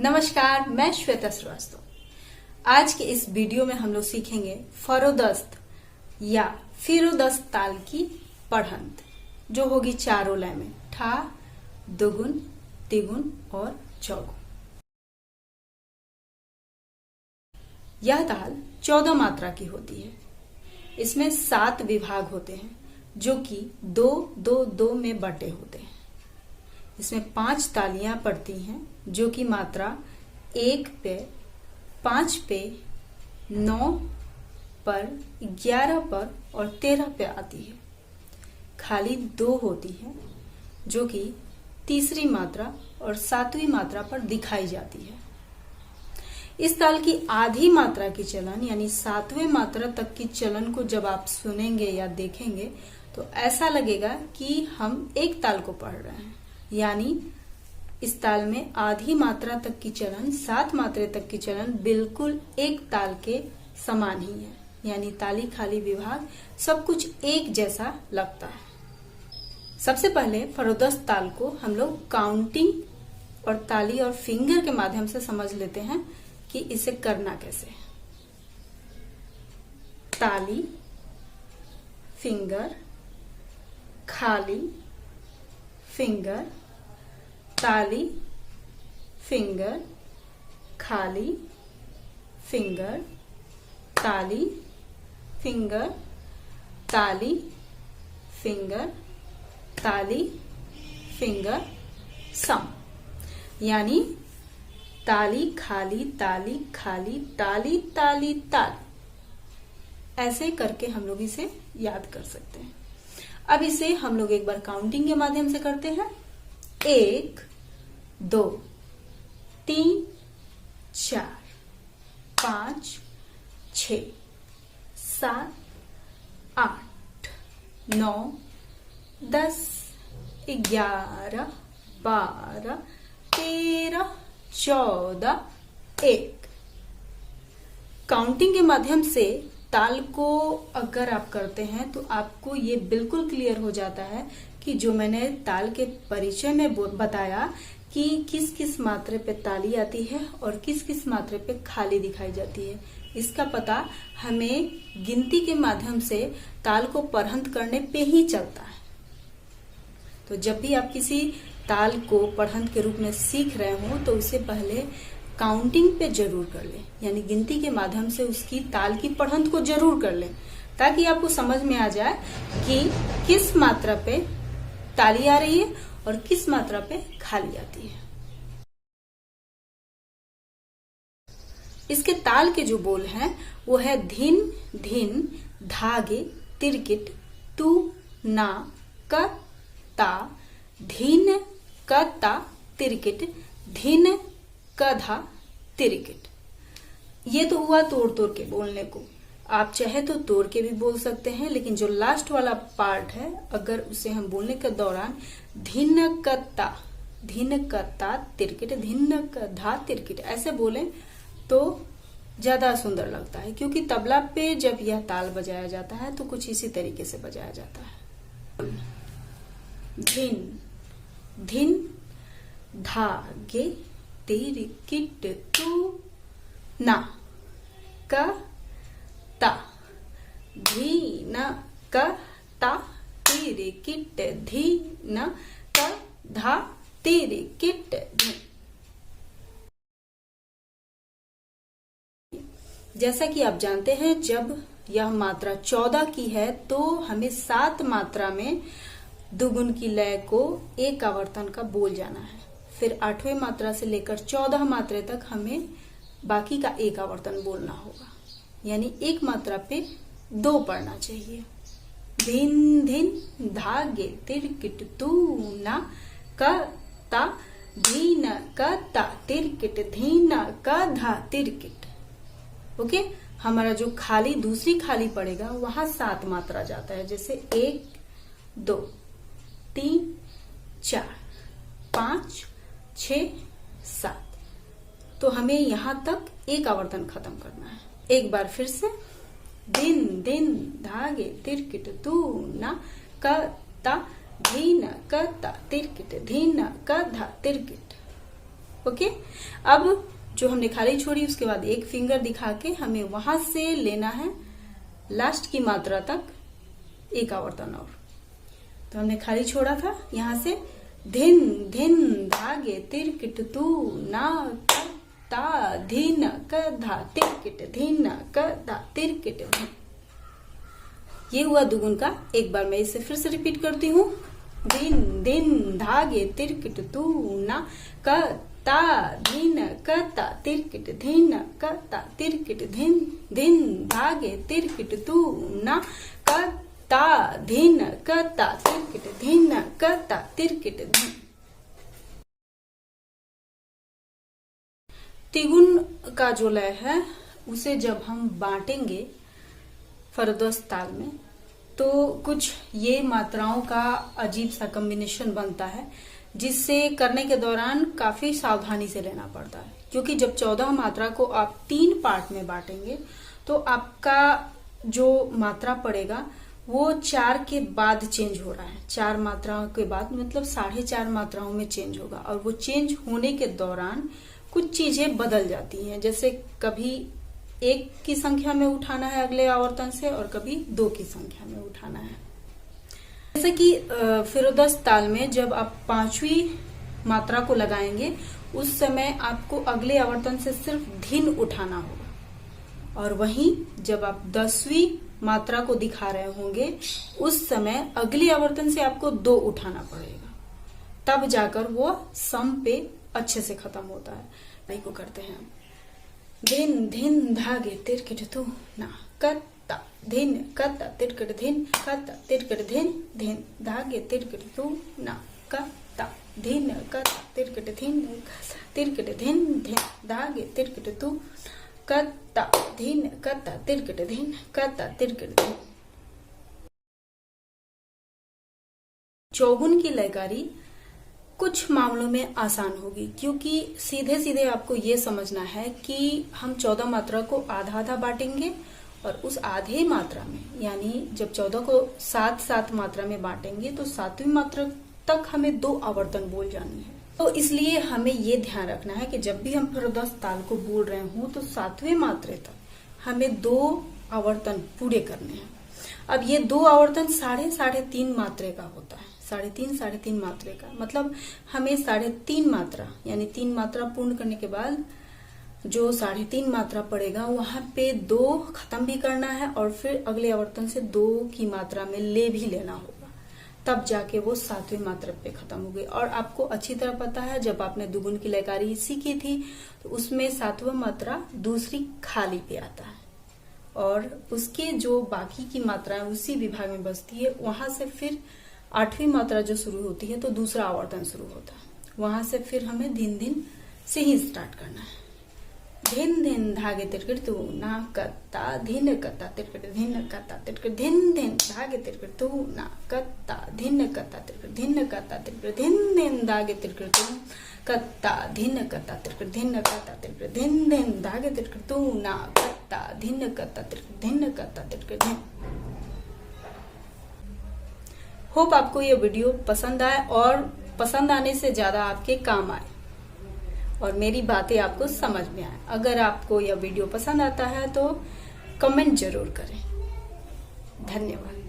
नमस्कार, मैं श्वेता श्रीवास्तव। आज के इस वीडियो में हम लोग सीखेंगे फरोदस्त या फिरोदस्त ताल की पढ़ंत, जो होगी चारों लय में ठा, दुगुन, तिगुन और चौगुन। यह ताल 14 मात्रा की होती है। इसमें 7 विभाग होते हैं जो कि 2-2-2 में बटे होते हैं। इसमें 5 तालियां पड़ती हैं जो कि मात्रा 1 पे, 5 पे, 9 पर, 11 पर और 13 पे आती है। खाली 2 होती है जो कि तीसरी मात्रा और 7वीं मात्रा पर दिखाई जाती है। इस ताल की आधी मात्रा की चलन यानी 7वें मात्रा तक की चलन को जब आप सुनेंगे या देखेंगे तो ऐसा लगेगा कि हम एक ताल को पढ़ रहे हैं। यानी इस ताल में आधी मात्रा तक की चलन, 7 मात्रा तक की चलन बिल्कुल एक ताल के समान ही है। यानी ताली खाली विभाग सब कुछ एक जैसा लगता है। सबसे पहले फरोदस्त ताल को हम लोग काउंटिंग और ताली और फिंगर के माध्यम से समझ लेते हैं कि इसे करना कैसे है। ताली, फिंगर, खाली, फिंगर, ताली, फिंगर, खाली, फिंगर, ताली, फिंगर, ताली, फिंगर, ताली, फिंगर, सम। यानी ताली खाली ताली खाली ताली ताली ताली, ऐसे करके हम लोग इसे याद कर सकते हैं। अब इसे हम लोग एक बार काउंटिंग के माध्यम से करते हैं। 1, 2, 3, 4, 5, 6, 7, 8, 9, 10, 11, 12, 13, 14, 1। काउंटिंग के माध्यम से ताल को अगर आप करते हैं तो आपको ये बिल्कुल क्लियर हो जाता है कि जो मैंने ताल के परिचय में बताया कि किस किस मात्रे पे ताली आती है और किस किस मात्रे पे खाली दिखाई जाती है, इसका पता हमें गिनती के माध्यम से ताल को पढ़ंत करने पे ही चलता है। तो जब भी आप किसी ताल को पढ़ंत के रूप में सीख रहे हो तो उससे पहले काउंटिंग पे जरूर कर लें, यानी गिनती के माध्यम से उसकी ताल की पढ़ंत को जरूर कर लें, ताकि आपको समझ में आ जाए कि किस मात्रा पे ताली आ रही है और किस मात्रा पे खाली आती है। इसके ताल के जो बोल हैं वो है धिन, धिन, धागे, तिरकिट, तू, ना, क, ता, धीन, क, ता, तिरकिट, धिन, क, धा, तिरकिट। ये तो हुआ तोड़ तोड़ के बोलने को। आप चाहे तो तोड़ के भी बोल सकते हैं, लेकिन जो लास्ट वाला पार्ट है अगर उसे हम बोलने के दौरान धिन कत्ता तिरकिट, धिन कधा तिरकिट ऐसे बोलें तो ज्यादा सुंदर लगता है, क्योंकि तबला पे जब यह ताल बजाया जाता है तो कुछ इसी तरीके से बजाया जाता है। धिन, धिन, धागे, तिरकिट, तू, ना, क, ता, धीन, क, ता, तिरकिट, धीन, क, धा, तिरकिट, धी। जैसा कि आप जानते हैं, जब यह मात्रा 14 की है तो हमें 7 मात्रा में दुगुन की लय को एक आवर्तन का बोल जाना है। फिर 8वें मात्रा से लेकर 14 मात्रा तक हमें बाकी का एक आवर्तन बोलना होगा, यानी एक मात्रा पे 2 पढ़ना चाहिए। धिन, धिन, धागे, तिरकिट, तू, ना, क, ता, धीन, क, ता, तिरकिट, धीन, क, धा, तिरकिट। ओके, हमारा जो खाली दूसरी खाली पड़ेगा वहां 7 मात्रा जाता है, जैसे 1, 2, 3, 4, 5, 6, 7। तो हमें यहां तक एक आवर्तन खत्म करना है। एक बार फिर से दिन, दिन, धागे, तिरकिट, तू, ना, क, ता, धीन, क, ता, तिरकिट, धीन, क, धा, तिरकिट। ओके। अब जो हमने खाली छोड़ी उसके बाद एक फिंगर दिखा के हमें वहां से लेना है लास्ट की मात्रा तक एक आवर्तन और। तो हमने खाली छोड़ा था यहां से धिन धिन धागे तिरकिट तू ना ता धिन क धा तिरकिट धिन क धा तिरकिट धिन। ये हुआ दुगुन का। एक बार मैं इसे फिर से रिपीट करती हूँ। धिन धिन धागे तिरकिट तू ना क ता धिन क ता तिरकिट धिन क ता तिरकिट धिन धिन धागे तिरकिट तू ना क ता धिन क ता तिरकिट धिन क ता तिरकिट धिन। तिगुन का जो लय है उसे जब हम बांटेंगे फरदोस्त ताल में तो कुछ ये मात्राओं का अजीब सा कॉम्बिनेशन बनता है, जिससे करने के दौरान काफी सावधानी से लेना पड़ता है। क्योंकि जब 14 मात्रा को आप 3 पार्ट में बांटेंगे तो आपका जो मात्रा पड़ेगा वो 4 के बाद चेंज हो रहा है। 4 मात्राओं के बाद मतलब 4.5 मात्राओं में चेंज होगा, और वो चेंज होने के दौरान कुछ चीजें बदल जाती हैं। जैसे कभी 1 की संख्या में उठाना है अगले आवर्तन से और कभी 2 की संख्या में उठाना है। जैसे कि फिरोदस्त ताल में जब आप 5वीं मात्रा को लगाएंगे उस समय आपको अगले आवर्तन से सिर्फ धिन उठाना होगा, और वहीं जब आप 10वीं मात्रा को दिखा रहे होंगे उस समय अगले आवर्तन से आपको 2 उठाना पड़ेगा, तब जाकर वो सम पे अच्छे से खत्म होता है। नहीं को करते हैं धिन धिन धागे तिरकिट तू ना कत्ता धिन कत्ता तिरकिट धिन कत्ता तिरकिट धिन धिन धागे तिरकिट तू ना कत्ता धिन कत्ता तिरकिट धिन तिरकिट धिन धिन धागे तिरकिट तू कत्ता धिन कत्ता तिरकिट धिन कत्ता तिरकिट धिन। चौगुन की लयकारी कुछ मामलों में आसान होगी, क्योंकि सीधे सीधे आपको ये समझना है कि हम 14 मात्रा को आधा आधा बांटेंगे और उस आधे मात्रा में यानी जब 14 को 7 मात्रा में बांटेंगे तो 7वीं मात्रा तक हमें 2 आवर्तन बोल जानी है। तो इसलिए हमें ये ध्यान रखना है कि जब भी हम फिरोदस्त ताल को बोल रहे हों तो 7वें मात्रे तक हमें 2 आवर्तन पूरे करने हैं। अब ये 2 आवर्तन 3.5 मात्रे का होता है, 3.5 मात्रे का मतलब हमें 3.5 मात्रा यानी 3 मात्रा पूर्ण करने के बाद जो 3.5 मात्रा पड़ेगा वहां पे 2 खत्म भी करना है और फिर अगले आवर्तन से 2 की मात्रा में ले भी लेना होगा, तब जाके वो 7वीं मात्रा पे खत्म हो गई। और आपको अच्छी तरह पता है जब आपने दुगुन की लयकारी सीखी थी तो उसमें 7वां मात्रा दूसरी खाली पे आता है और उसके जो बाकी की मात्राएं उसी विभाग में बसती है। वहां से फिर 8वीं मात्रा जो शुरू होती है तो दूसरा आवर्तन शुरू होता है, वहां से फिर हमें धिन धिन से ही स्टार्ट करना है। धिन धिन धागे तिरकिट तू ना कत्ता धिन कत्ता तिरकिट धिन कत्ता तिरकिट धिन धिन धागे तिरकिट तू ना कत्ता धिन कत्ता तिरकिट धिन कत्ता तिरकिट धिन धिन धागे तिरकिट तू कत्ता धिन कत्ता तिरकिट धिन कत्ता तिरकिट धिन धिन धागे तिरकिट तू ना कत्ता धिन कत्ता तिरकिट धिन कत्ता तिरकिट धिन। होप आपको ये वीडियो पसंद आए और पसंद आने से ज्यादा आपके काम आए और मेरी बातें आपको समझ में आए। अगर आपको यह वीडियो पसंद आता है तो कमेंट जरूर करें। धन्यवाद।